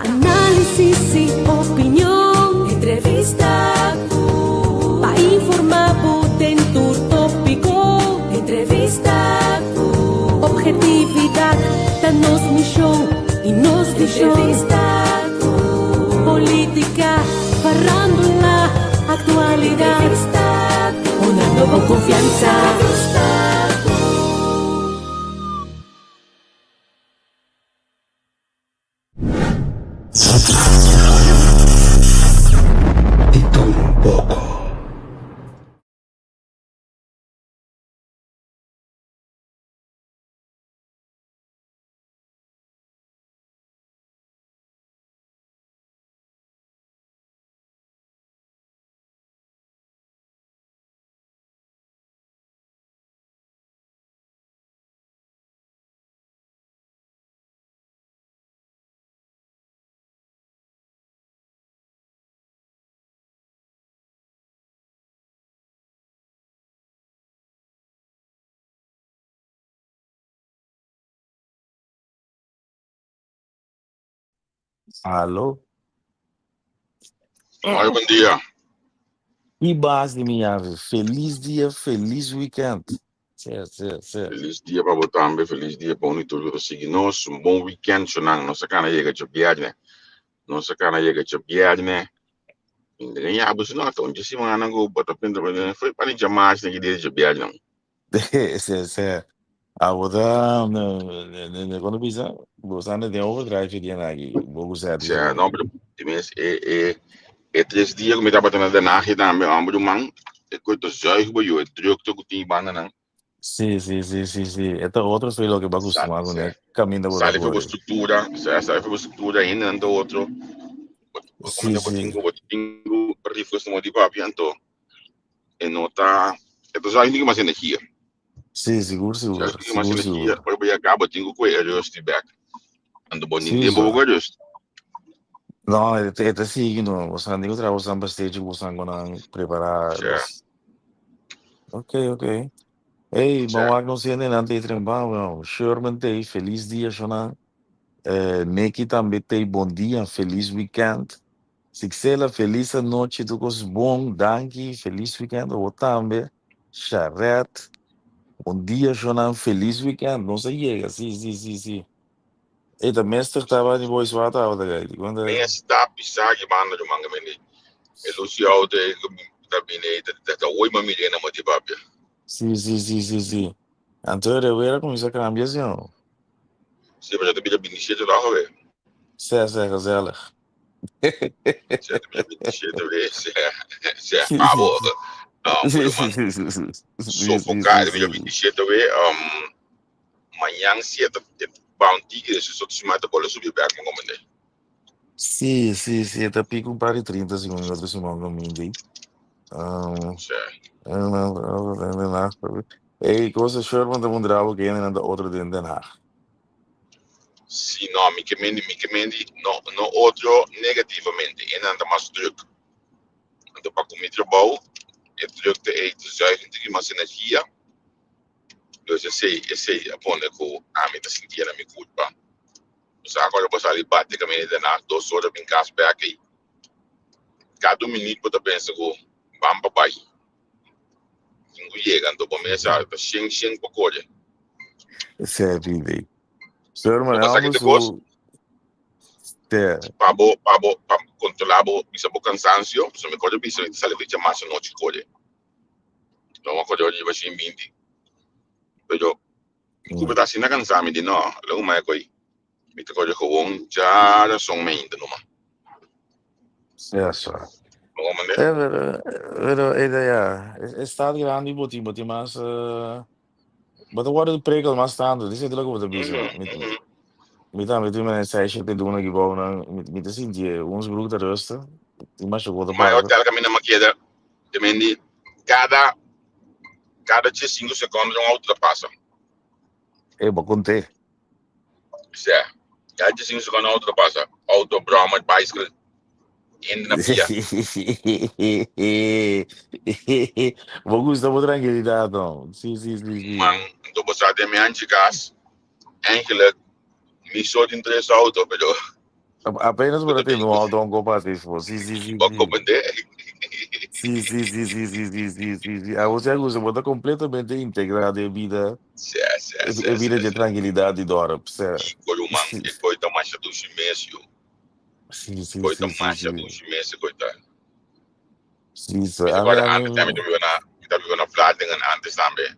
Análisis y opinión, entrevista para informar en tu tópico, entrevista objetividad, danos mi show y nos di show, entrevista política, farándula, actualidad, entrevista una nueva confianza. Y todo un poco. Alô? Olha, bom dia. E base, minha ave. Feliz dia, feliz weekend. Certo. Feliz dia para você também, feliz dia para o tudo seguir nós, bom weekend, sonang, nossa cana chega de viagem, né? Nossa cana chega de viagem, né? Ninguém abre isso não, então, de cima, não go, bota pinta, foi para ninguém mais, ninguém de viagem, não. Certo. A outra, quando pisa, você anda de overdrive de aqui. Vou usar isso. Se não, mas é 3 dias que me estava batendo na rede, também, ambos man, é coisa zuig, boy, é druk, tu tem banda, não. Sim. Esta outra foi o que vai acostumar com né? Caminho da Sale outra foi estrutura, sale foi estrutura ainda, não outro. Sim. Como tenho, rifles no motivo, então, e nota, é só ainda que mais energia. Sim, seguro. Mas energia, eu acabo tenho que adjust back. Ando bom Sim, ninguém vou adjust. não, é assim, não. Você anda que trabalha samba stage, você anda preparar. Ok. Ei, vamos não sei nem nada de trabalho. Sherman tem feliz dia, Shona. Neki também tem bom dia, feliz weekend. Sixela, feliz noite, tudo bom, danke, feliz weekend. O também, charrete. Bom dia, Shona, feliz weekend. Não sei, sim. E da mestre estava de voz wata outra guy. Quando Minha está pisar que manda de manga meni. E Luciano de gabinete da oi mamilha na motivo. Sim. Então, era como isso que cambia, assim, ó. Se você tem binichete lá, velho. Certo, Zela. Se tem binichete, velho, se é pavo. Sofocar, tem binichete, velho. Manhã cedo, bounty que se só se mata bola subir back, como né. Sim, até pico um par de 30 segundos, outro Simão Gomindy. Ei, coisa Sherman da Mundial que ainda outro de Den Haag. Sim, não, me que mendi, não outro negativamente, e não mais druk. Então, para comer trabalho, é druk de eten, zuigen, de mais energia. Dus eu sei, apone que a mim tá sentindo a minha culpa. Mas agora eu vou sair bater com a minha na 2 horas em casa para aqui. Cada minuto eu penso que vamos para pai. Quando chega, então começa a xing para colher. Certo, velho. Sherman, Mas aqui depois, para controlar o cansaço, se me colhe, se me sai de mais noite colher. Então, uma coisa eu vai ser 20. Pero, como tá assim na cansar, me diz, não, logo mais coi. Me te colhe gewoon, já são ainda, não mais. Certo. Não, mané. Staat hier aan die botie, mas... But what is the prekel mas stando? This is the logo of the business. Met een sessie te doen, gewoon met de Sindje, ons broer te rusten. Die mag je wel Maar eu pakken. tel que a minha maqueda, também cada 5 segundos ultrapassa. Maar conte. Certo. Cada 5 segundos ultrapassa. Auto, broma, bicycle. Indo na via. Vou gostar muito tranquilidade, não. Sim. Man, então você tem minha antigas. Eigenlijk, me só de interesse auto, pero Apenas Quando para eu ter tenho no alto um compatível. Sim, sim, sim, que sim. compreender. Sim, sim, sim, sim, sim, sim, sim, sim, sim. A você usa, bota completamente integrado em vida de tranquilidade e dora. E Columang, e coita mancha do chimesio, Sim, sim, coita sim, sim, mancha do sim. chimesio, coita. Sim, isso. Mas A agora, antes mim, também eu vi na flat dengan antes também.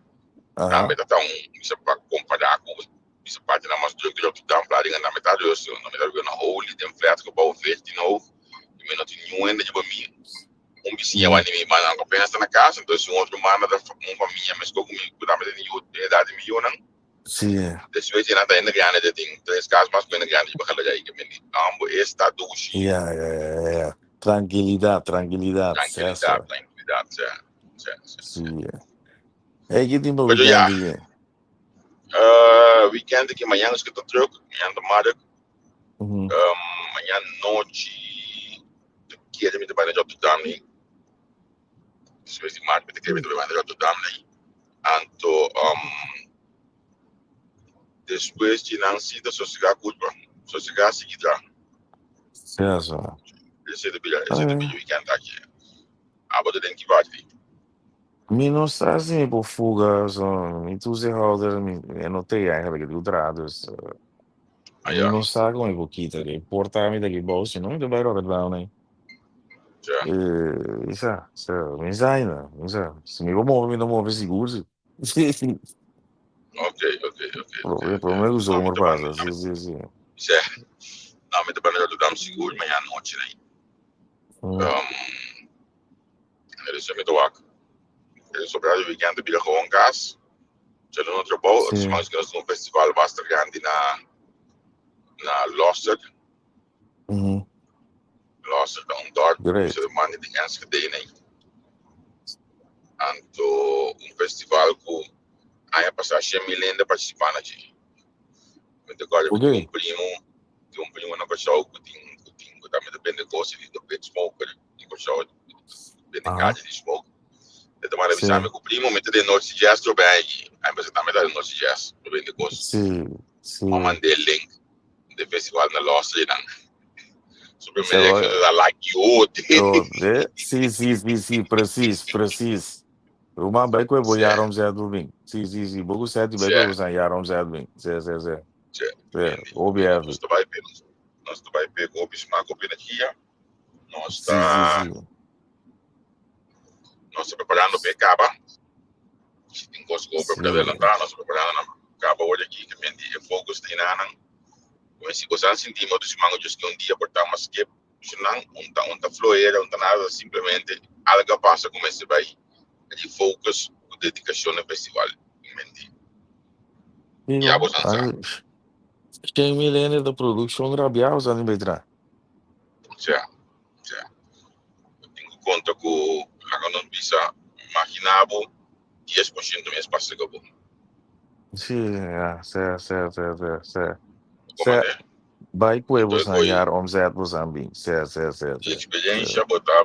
Também aham, tá bisa para comparar com bisa parte na mas do que eu tô flat dengan na metade eu sou, na metade eu na holy dem flat que bom fez de novo. E menos de nenhum ainda de mim. Vizinho uhum, vai me mandar apenas na casa, então se um outro manda da família, mas comigo, também tem idade minha não. sim, Depois de nada ainda ganha de tem três casas mas ainda ganha de baixar aí que me ambos está dushi yeah, yeah, yeah, yeah. Tranquilidade, tranquilidade, tranquilidade, certo? tranquilidade, certo. Sim. É que tipo Mas já, weekend aí. weekend que amanhã nós que estou troco, amanhã da Mara, Uhum, amanhã noite, que ele me trabalha de outro dame, depois de Mara, me tem que me trabalhar de outro dame, anto, depois de não se da sossegar culpa, sossegar seguir lá, certo. esse é do weekend aqui, abado tem que vai, Minus assim, por fuga, me tu se roda, eu não tenho eigenlijk het uiteraard, dus aí, ó, minus sa como é que kita, que porta me daqui bolso, não te vai roda down, né? já, Me sai, né? Se me vou mover, me não mover seguro. O problema é que o não, me zomer trabalha, passa, sim. isso é, não, me trabalha de outro dame seguro, amanhã noite, né, Hum, eles me doam, eles sobraram o weekend, bila gewoon gas, já no outro bom, outros sim. mais que nós no festival basta grande na Loster, Uhum, Loster, da dorp, great. isso é man de ganske né, anto festival que aí passar 100 mil ainda participando aqui, então agora me Ok. tem primo na pessoa que também depende do gosto de pet smoker, de pessoa depende de Aham, casa de smoke, então mara avisar sim, meu primo, me tem North Jazz também aí você também dá North Jazz, depende do gosto, uma sim. mandei link do festival na Loster, sobre Isso uma election agora, da like you, sim, preciso. Uma bem que eu vou certo, yarom zé do bem. Sim, pouco certo, bem que eu vou usar yarom zé do bem. Sim. Obviamente. nós vai ver o bismarck aqui, Sim. nós está preparando para caba, se tem coisa que para Sim, adelantar, nós preparando na caba hoje aqui que vem de focus tem nada, mas se você sentir dos mangos just que dia portar mas que se não tá fluir, nada simplesmente algo passa como esse vai de focus com dedicação no festival, mente. E a digo, bolsa não tem milênio da produção grabial, sabe, Betra? já, já. Tenho conta com a não bisa imaginava 10% do espaço que eu vou. Sim, sim. Como Sim, é? vai que eu vou Então usar foi yarom zé do Zambim. de Sim. experiência, botar,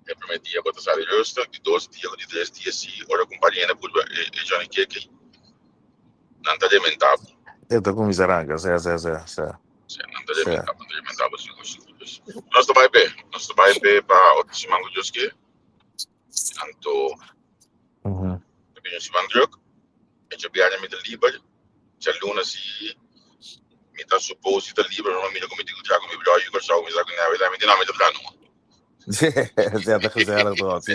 é primeiro dia, botar sabe justa, de 2 dias, de 3 dias, se ora companhia na curva, e já nem que não está alimentado. Eu tô com miseranga, sim. Não está alimentado, não está alimentado, sim. Nós vai ver para outros mangos just que, tanto, Uhum. opinião se mandruk, e já viaja me de liber, já luna se me está suposto de liber, não me como digo já comigo, eu gostava me zago na verdade, me dinâmica do cano. Sim, tá fazendo tudo. Se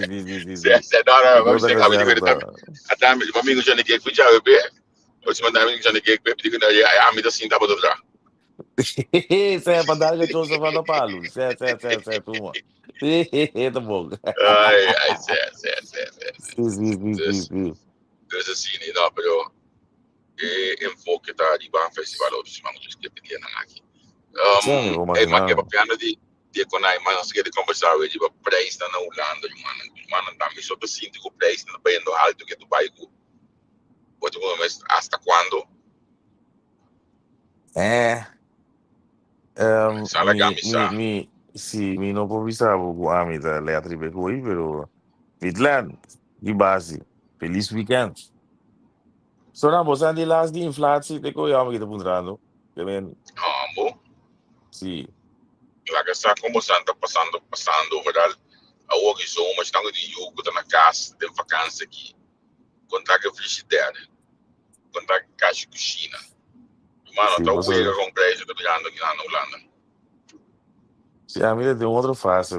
não, Igual vamos tá chegar a me fazendo dizer tudo. até a amigo já nem quer que já ver. Hoje mandar amigo já nem quer que diga a amiga assim tá botando lá. Sai pra dar que eu sou fã do Paulo. Sai, turma. Tá bom. Ai, Sim. Entonces assim, não, pero enfoque tá de bom festival outros mangos que pedia na aqui. Sabe, vou Mas que imaginar. papiano de conai, mas nós que de conversar hoje para preço na Holanda, mano, tá me só tô sinto que o preço não bem alto que tu vai com outro mas hasta quando É, sala gamisa. mi não conversava com a amiga da Leatri Becoi, pero Midland, de base. Feliz weekend. So na bosan di last di inflatie, te ko yama kita puntrando. Kemen, Amo. Sim. Lá que está conversando, passando, verdade? A outra zona, mas estão de jogo, está na casa, tem vacância aqui. Contar que frigideira, contar que caixa de cozinha. Mano, Sim, tá o você. que com preço, tô ligando aqui na Holanda. Sim, a minha tem outra face,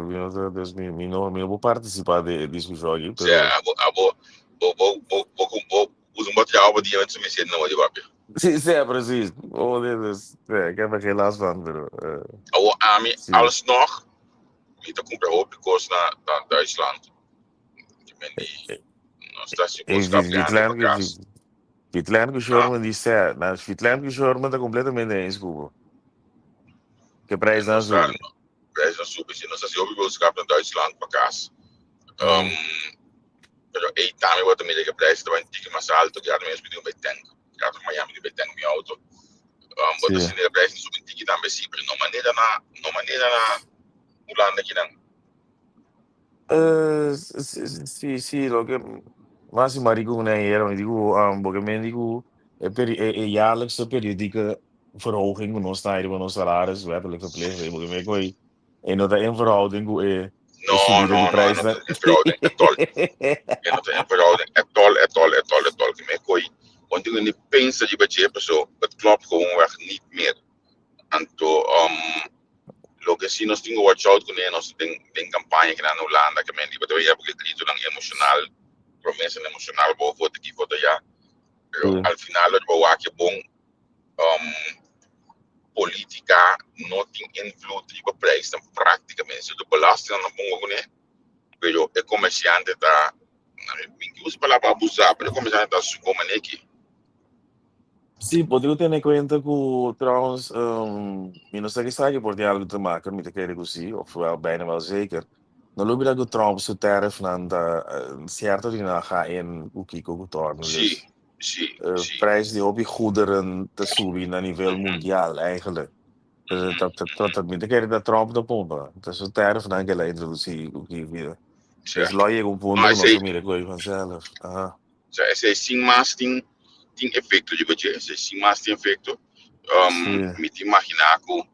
Deus me não vou participar desse jogo aí, Se é, pero. vou usar um material para dia antes de me ser não de papel. Sim, sim, é preciso. Oh, Deus, que é para relação, pero. A mim, Sim. alles nog, me tá comprando roupa coisa na Duitsland. Que me di, nós está se Em buscar piano para casa. Vitland que o Ah, senhor me disse, na Vitland que o senhor me está completamente em desculpa. Que preço não nós está, sube. preço não sube, se nós está se ouve buscar na Duitsland para casa. Uhum. Pero aí também vou também que preço também tem que mais alto, que já mesmo de um beteng. Já do Miami de beteng meu auto. Bota Sim. assim, o preço sube tem que também sim, pero não maneira na Holanda aqui não. Sì, sì, lo che massimo dico nee, maar digo, porque me digo, jaarlijkse periodieke verhoging van ons snijden van ons salaris, wettelijk verplicht, porque me coi, en dat in verhouding hoe subida de prijs Não dan. tem verhouding, é tol. Não tem verhouding, é tol. Que me coi, quando eu nem pensa de bater pessoa, het klopt gewoonweg niet meer. Anto, lo que sí nos tengo watch out con ellos, den campaña que na Holanda, que me digo, todavía porque grito tan emocional, promesa emocional, vou foto aqui, foto allá. Pero Sì, al final, lo que va a que bom, política não tem influência para preço, praticamente. Se tu belasting não bom com ele, pero o comerciante está, não usa palavra abusar, pero o comerciante está su como aqui. sì, potevo tenere conto che trouwens, mi non sa che sai che portiamo te maken, mi te keren così, of wel bijna wel zeker. Dan loop je dat trouwens zo tariff aan de certo die dan ga in Oekiko getorven. Sim, Dus sim. prijs die op je goederen te subir a nível mundial eigenlijk. Dat niet. Dan krijg je dat Trump de pompen. Dat is een tariff dan que ela introduziu o que vira. Dus Certo. lá chega um ponto que Mas nós mira coisa vanzelf. Aha. esse sim, mas tem efeito de budget, esse sim, mas tem efeito. Sim. Me te imaginar que o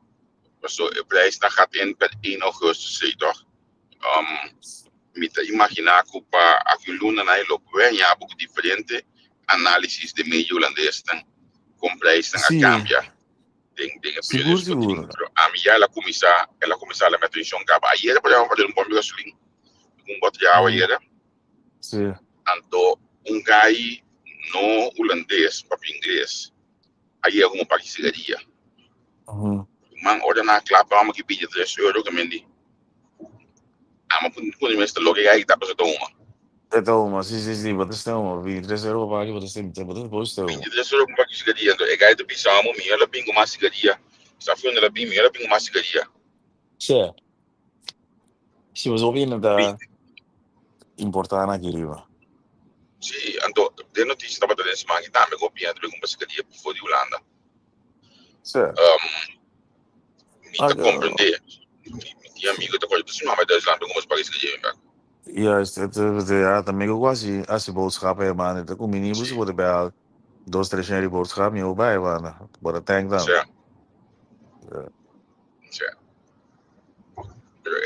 preço está catendo para 1 agosto, sei toch? Me te imaginar que para aquilo não é louco, é um pouco diferente análise de meio holandês, com preço a Sim. cambiar. Tem Seguro, períodos que seguro. a mim ela começar a meter em chão cabo. Aí era para fazer um bom gasolina, bote de água aí era. Sim. Então, gai no holandês, para inglês, aí é uma parceria. Man, olha na clapa, vamos que pede 3 euro que me di. Ama pun mesmo logo aí tá para uma. Então, sim, wat is nou? €23 paga, wat is het? 23 euro com parceria, então é gai do pisamo, minha ela pingo mais cigaria. Está fazendo ela pingo, ela pingo mais cigaria. Sim. Se was op in de importar naquele. Sim, então, de notícia estava dando esse mangue também copiando com cigaria por fora de Holanda. Sim. Me compreender. Minha amiga tá falando assim, mas Duitsland com umas parcerias. Juist, ja, dan ben ik ook als je boodschappen hebt, man. Dan kom je niet moesten worden bij al 2-3 jaar die boodschap niet bij, man. Wat een tank dan. Certo.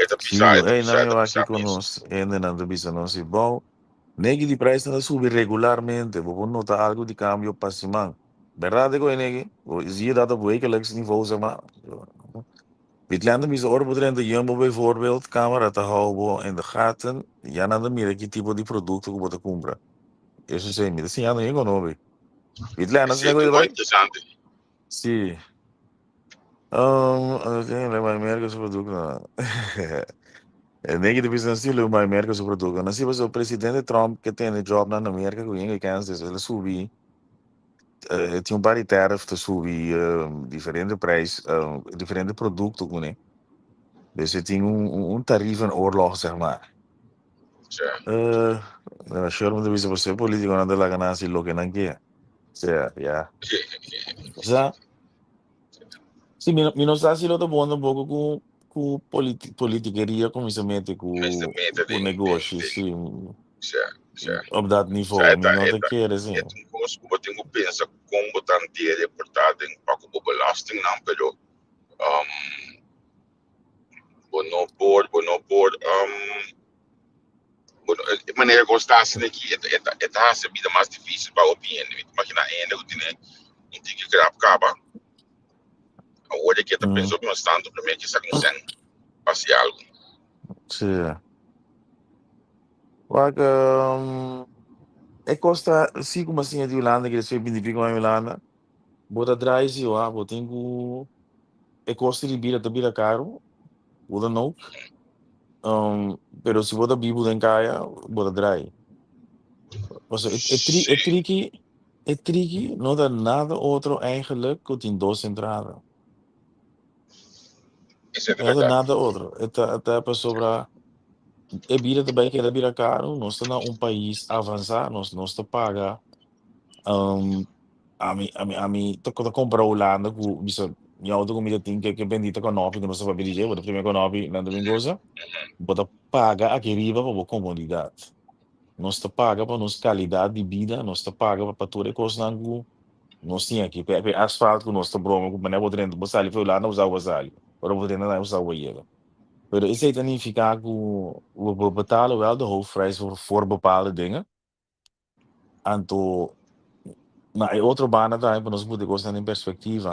Esta Sim, pisada, não eu aqui pisada mesmo. conosco, ainda não te bisa não se bom. Negi de preço não sube regularmente, vou notar algo de câmbio para cima. Verdade que negi, zie je dat op wekelijks niveau, zeg maar. Bitland is orbedrende Jumbo bijvoorbeeld, camera te houden in de gaten. Ja, dan meer que tipo de producto que você compra. Isso sim, me assim, já não é econômico. Bitland, não Esse sei é como muito vai. interessante. Sim. Tem mais merda sobre produto. Nem que depois não se leu mais merda sobre produto. Não se o presidente Trump que tem job na América com ele Kansas, ele subiu. Tinha par de tariff te subir diferente prijs, diferente producten com ele. Dus het tinha tariefoorlog, zeg maar. Sure, moet je você político não de la ganancia lo que não quer. Ja. Já. Sim, mi non sa se lo bom um pouco com politiqueria, como isso mete com negócio, sim. Op dat niveau, mi não te quer, assim. Eu tenho pensa como botar dinheiro portado em pago belasting, não, pero no por, maneira gostasse aqui, a vida mais difícil para o PN. Imagina ainda que tem um tique que acaba. Agora que tu pensou que nós estamos para mim que isso acontece, passe algo. Sim. Mas, é costa, assim como assim, de Holanda, que eles fazem bem com a Holanda, bota atrás e ó, bota em é costa de bira, bira caro, bota não, pero se bota bibo em caia, bota dry. Dus het tricky, não dá nada outro eigenlijk, que tem dois entradas. Isso é de Não dá verdade. nada outro. Até para sobrar, é bira também, que é bira caro, nós estamos um país avançado, nós te paga, a mim, quando comprar Holanda, minha outra comida tem que bendita com nove, que não se vai dirigir, vou primeiro com nove, na domingosa, vou pagar aqui riba para comodidade. Nós te paga para nossa qualidade de vida, nós te paga para tudo que nós tínhamos aqui, asfalto, nós te broma, como não é o trem, você ali foi lá, não usava o asali, agora vou treinar, não usava o ele. Pero isso aí também fica com, we betalen wel de hoofdprijs voor bepaalde dingen. Anto, na outra bana também, para nós poder gostar em perspectiva.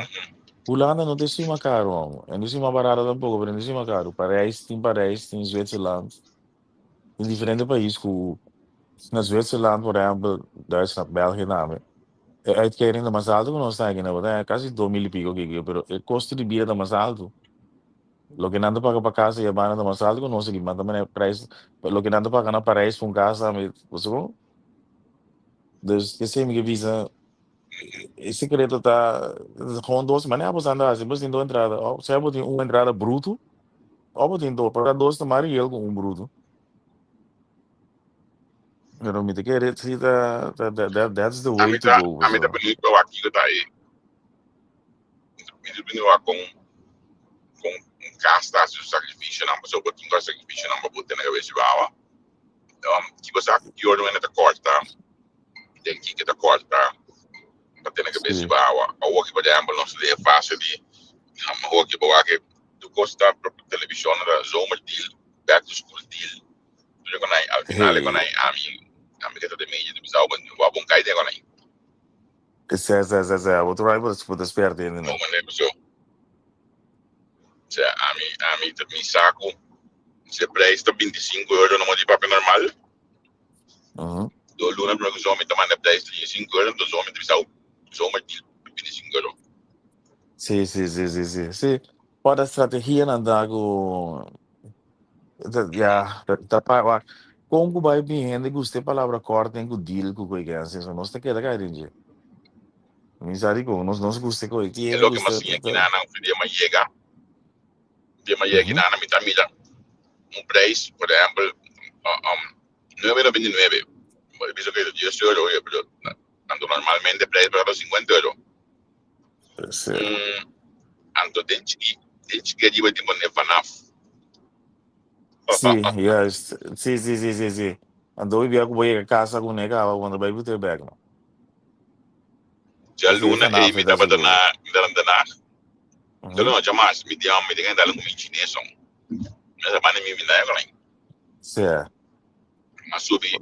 Holanda não tem cima caro, homem. É não cima barato tampouco, mas não cima caro. Parijs, tem Zwitserland. Em diferentes países, na Zwitserland, por exemplo, Duitsland, België, nada. É uitkering ainda mais alto que nós estamos aqui, né? É quase 2.000 e pico aqui, pero o custo de vida é mais alto. Lo que nada paga para casa e a banda é mais alto que nós aqui, mas também é preço. Lo que nada paga na Paris com casa, você vê? Dus que sempre que visa, esse secreto tá com dois, mas não é você andar assim, você tem duas entradas. Você tem uma entrada bruto, ou você tem duas, para dois tomar e ele com um bruto. Eu me quer dizer, that's the way to go. A mim tá bonito aqui que tá aí. Me bonito com casta o sacrifício, não, mas eu botinho com sacrifício, não, mas botei na cabeça de bala. Que você aqui olha ainda tá corta, tem que tá corta, para ter na cabeça de bala. A outra, por exemplo, não seria fácil de, a outra, porque tu gosta da televisão da zomer deal, back to school deal. Tu já conhece, ao final, conhece a mim que tá de meio, de bisau, mas não vou cair de conhece. Outro rival, se for esperto ainda, Não, mas é pessoal. A mim tá me saco. Se presta 25 euros no de papel normal. Do luna para os homens também presta 25 euros, dos homens de bisau, os homens de 25 euros. Sim. Pode a estratégia não dá com, para como vai bem, ainda gostei palavra corta, tem que deal com o que é assim, nós tem que dar cara de misericórdia, nós gostei com o que é lo que mais tinha aqui na dia mais chega na mitad preço, por exemplo, 9,99. He visto que 10 euros, pero tanto normalmente preço para 50 euros. Anto tem que ir tipo nefanaf. Sim. Andou e via com a casa com nega, quando vai pro back, não. Já luna e me dava danar. Então não, jamais me deu ainda um chinês. Mas a banda me vinha agora. Sim. Mas subi eu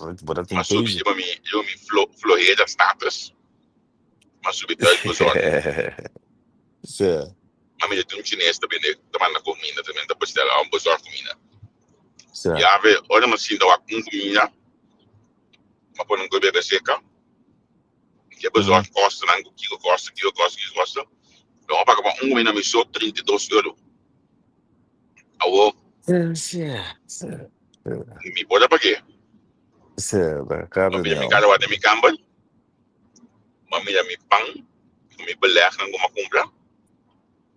me florei das status. Mas subi dois pessoas. Sim. Mas me tem chinês também, na comida também, depois dela um pessoal comida. Sim. E ave, olha mas sim, dá comida. Mas por não comer seca. Que a pessoa gosta, não que gosta. Então, eu pago para comida me só 32 euros. Sim. Me pode para quê? Sim, Mas me cara de me camba. Mas me pão, me beleg não como compra.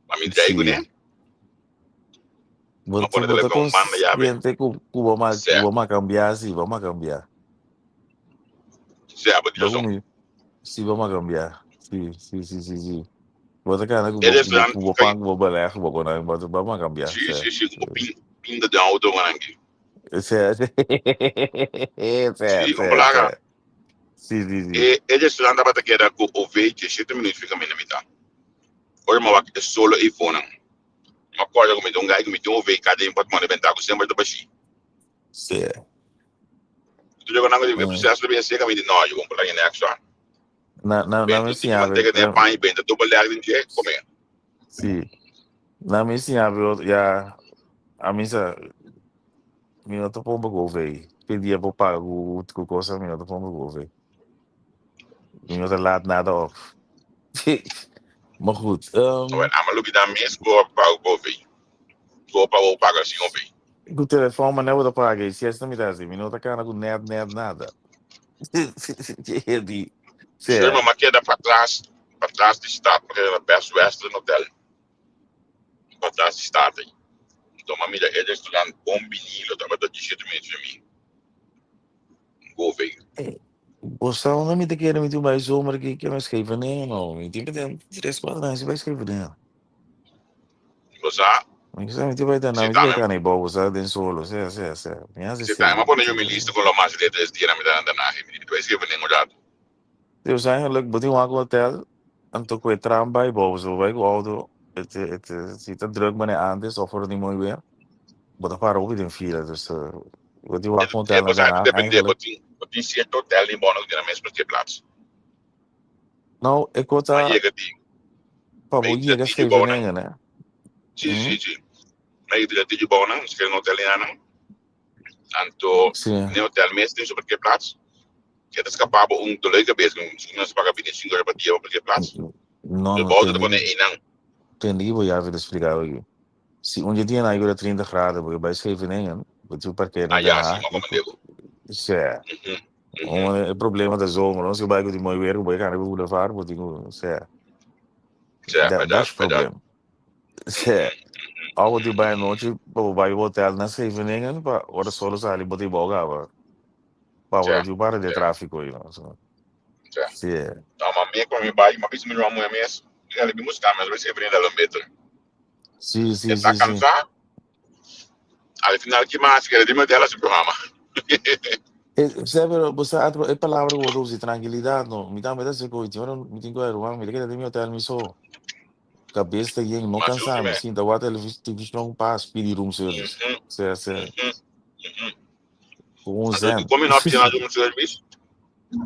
Mas me dai com né? Mas por isso consciente que vamos cambiar, sim, vamos cambiar. Sim, sim, vamos cambiar. Sim. Você quer que o pão vou beleg, vamos cambiar. Sim, pinta de auto aqui. Sim, comprar. Sim. E eles andam para que era com o veículo 7 minutos fica na mitad. Ora mas é solo iPhone. acorda com um gai, com um veio, cada um pode mandar inventar com sempre do baixo. Sim. Tu joga na coisa, o processo bem seca, me diz, não, eu vou pular em action. Na Bem, me tu tem que manter que tem pai, bem, tu double leg, tem que comer. sim. Na me ya a mim sa minuto pombo go véi. Pedia pro pago o coisa minuto pombo go véi. Minuto laat nada op. Maar goed, Well, I'm looking at me, go para o veio. Go para o pago assim, o veio. com o telefone, mas não vou pagar. Se essa me dá assim, minuto cara com nada. Di, Sure, certo. mas queda para trás de estado, porque é Best Western Hotel. Para trás de estado aí. Então, uma milha é restaurante bom vinilo, tava do jeito mesmo de mim. Go veio. Você não me quer me mais zomer que me escrever nem não. Me tem que ter 3 4 você vai escrever nem. Você, Mas você vai dar não, você vai cair boa, você tem solo, você. Me você tá, mas quando eu me listo com o mais de 3 dias, me dá andar na rede, tu vai escrever nem olhado. Eu sei, eu botem um hotel, então com o tram vai boa, você vai com o auto, se tá druk maar antes, of voor die mooi weer. Bota para ook in fila, dus wat die wacht hotel en Você vai daarna depender, eigenlijk. botin certo hotel em Bono, que na mesma que plaats. Nou, ik word Maar daar, je gaat die, papa, weet hier dat die geschreven Bono. dingen, hè. Sim. Maar je dat die Bono, se quer um hotel em Ana. Anto, Sim, nem hotel mesmo, tem sobre que plaats. Que é capaz de leuke bezig, misschien als paga binnen 5 euro per dia op que plaats. De não bouwde gewoon een tem nível já vir explicar aqui. Se um dia na agora 30 graus, porque vai escrever dingen, você parqueia na Ah, ja, sim, daarna. maar como devo. Isso é. O problema da zomer, não se vai com de mooi weer, vai cara com levar, porque isso é. Dat is het probleem. Ao de bij noite, vai o hotel na Scheveningen, para ora solo sali boti boga, para ora de para de tráfico aí, não. Sim. Então, mas minha como me vai, mas isso me dá muito mesmo. Ele me buscar, mas vai ser prenda lambeto. Sim. Tá cansado? Al final que mais que ele me dela se programa. Sabe, você a palavra que eu uso tranquilidade, não. Me dá medo de coisa, eu não me tenho que ir, me liga de meu hotel me só. Cabeça e não Mas o que cansado, é? sim, da outra ele tive não pass pedir room service. Sim. Com um zen. Como não tinha um serviço,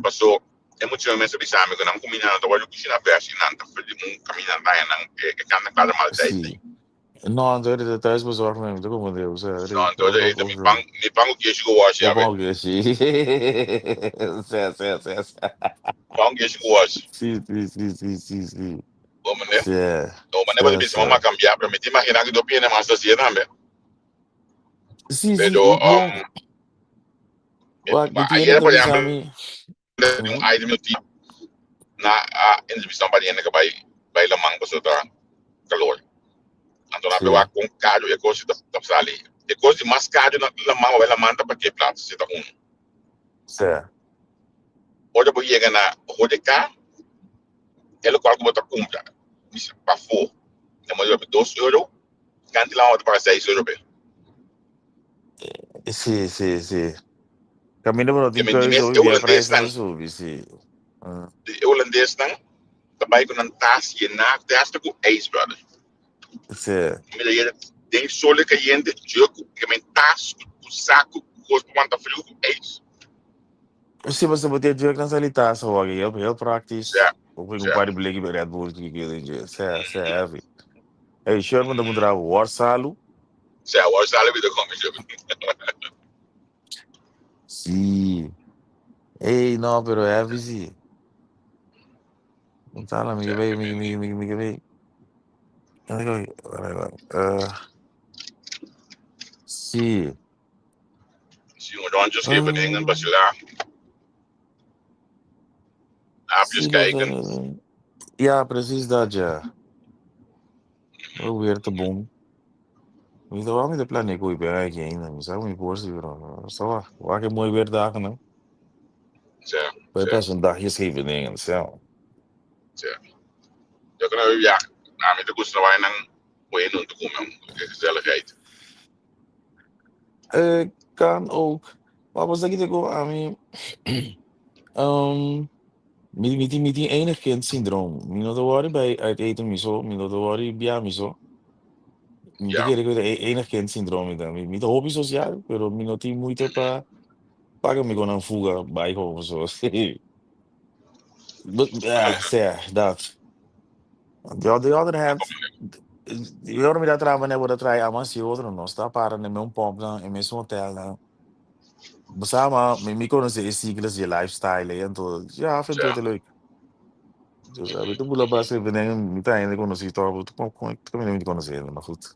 passou emocionalmente sobre isso, amigo, não combina, não vai cozinhar verso, não, tá fazendo caminhando lá, não, que canta cada mal Sim. Não, então ele detalhes bezorgd mesmo, tô com Deus. Não, então ele me paga o que chegou hoje, Eu sabe? pago sim. Paga o que chegou hoje. Sim. Vamos, né? Sim. Então, mas não pode pensar, vamos cambiar, para me imaginar que do pena mais assim, não, né? Sim, Pero, bom. Me aí tiene era, por entrevista a exemplo, mim. aí do meu tipo, na entrevista para ele que vai lá mango para o calor. Então, na bewa com caro, é coisa da sali. É coisa mais caro na mão, ela manda para que prato, você tá com. Sim. Olha para chegar na rodeca, ele coloca botar compra. Isso para for. É mais de 2 euros, canto lá outro para 6 euros. Sim. Caminho para o Que tempo me que diz, eu eu vi a holandês preço não, não sube, sim. eu holandês não, também com um taça e na testa com ex, brother. Sim. Tem solo que gente jogo que me taça com saco, com quanto frio com ex. Se você botar de na salita, só aqui, heel praktisch. Certo. Op een paar blikken bij Red Bull, Sim, heavy. Hey, Sherman, dan moet er een Warsalu. Sim, agora sabe vida como jogo. Sim. Hey, não, pero heavy, sim. Não tá lá, me veio. Sim. Sim, o Ron just gave England para lá. Apjes kijken. Ja, precies dat, ja. Weer te bom. Niet waarom je de plan ik ooit bij je heen. Dan zou je voorstellen. Zo, waar je mooi weer dagen, hè? Sim. Bij best een dagje schreven dingen, zo. Eu quero ja, na minha custa vai não foi não te comer gezelligheid. Kan ook. Maar wat zeg ik ook aan me? Met die enig kind syndroom. Mino de worry bij uit eten miso, mino de worry bia miso. Niet Ja, keer ik enig kindsyndroom dan. Niet een hobby social, pero mi no team muito pa paga me con een fuga bij of zo. But yeah, say that. The other hand, eu não me dá trava né, vou trai amas e outro não está para no meu pomp na em mesmo hotel na. Bersama me conhece esse siglas de lifestyle e então já foi ja, tudo leuk. Dus weet je hoe dat best even dingen niet aan de conheci toch com também não me conhecer, mas goed.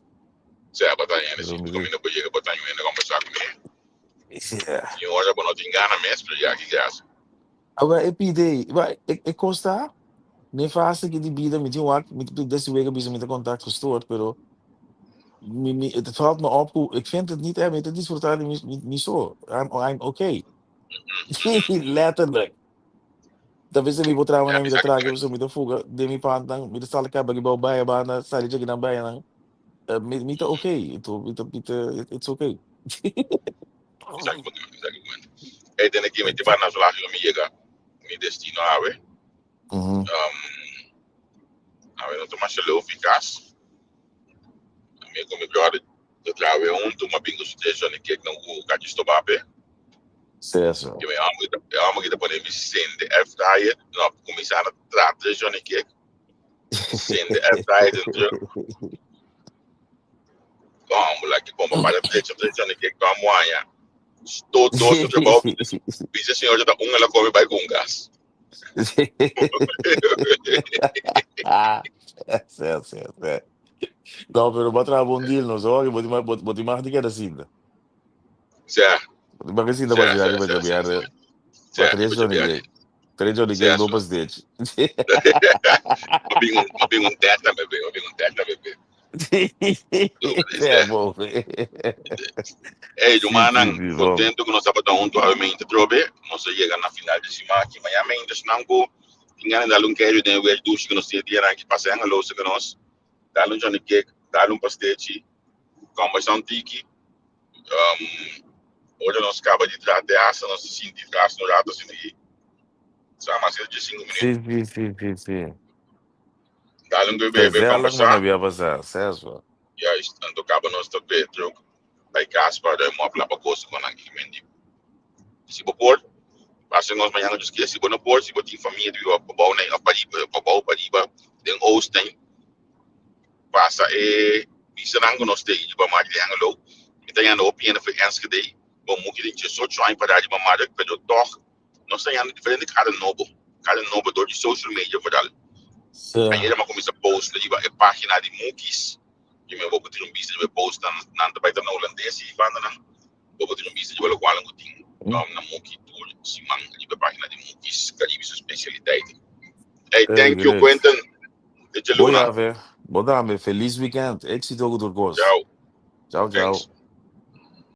ja, batalha, Pero assim, me como digo, não podia botar ainda conversar comigo. yeah. E hoje eu não te engana mesmo, já que graça. Aber ik costa nem fácil que de vida me tinha met desse week bezig met de contact gestoord, pero het valt me op hoe ik vind het niet erg, het is voor het niet zo. I'm okay. Letterlijk. Dat wist ik wat trouwens Ja, met de trage zo met de fuga, de mi pantang, met de stal kabag ibaw bij bana, sali jagi na bij nang. Met okay. It's okay. exatamente, exatamente. E tem aqui, me tibar nas lajes, me chega, me destino a ver. Mhm. A ver, não tô mais cheio, eficaz. Me como brother, eu trabalho tu uma bingo station que não o gato estourar pé. Certo. Eu amo que depois me sende F fryer, não, começar a tratar Johnny Cake, sende F fryer dentro. Vamos lá que bomba para frente, Johnny Cake, vamos amanhã. Todo sobre o bom, dice senhor já tá ela come vai com gás. Certo. No, pero va a traer buen deal, no sé, que vos te imaginas que era cinta. Certo, Vos te imaginas cinta para certo, tirar que certo, vai certo, cambiar, certo. para Certo, três tipo de Johnny viagem. Cake. Três Johnny Cake, Certo. dopas stage. Uma bingo teta, bebê, uma bingo teta, bebê. É bom. Ei, Sim, Jumanan, vamos. contento que nós estamos juntos novamente, trobe. Nós chegamos na final de cima aqui, mas ainda não go. Tinha ainda um queijo de ver duas que nós tínhamos aqui passando a louça que nós. Dá Johnny Cake, dá pastete, conversão tiki. Hoje nós acaba de tratar essa, nós se sentimos atrás no rato assim de, sabe, mais de 5 minutos. Sim. Dá bebê Gezellig, maar conversar. dan weer passar, certo? E aí, então acaba nós também, troco. Aí, Caspar, daí, uma plapa coisa com a gente. Se for Passa nós manhã nos esquece, se não pode, se botar família, viu, para bom, né, para riba, tem Austin, passa bisa nang nos tem, de mais de anglo, então ainda opinião foi antes daí, bom, muito gente só trying para dar uma marca, pero toch, nós tem ainda diferente cada novo do de social media, verdade. Aí ele uma começa a post, ali a página de Mukis, que me vou ter business de post na vai na holandês e vai na vou ter business de qual um tem na Muki tour, Simão, ali a página de Mukis, Caribe sua especialidade. Hey, thank you, Great. Quentin. De Luna. Boa, Feliz weekend. Ik zie het ook door Ghost. Ciao. Ciao. Thanks.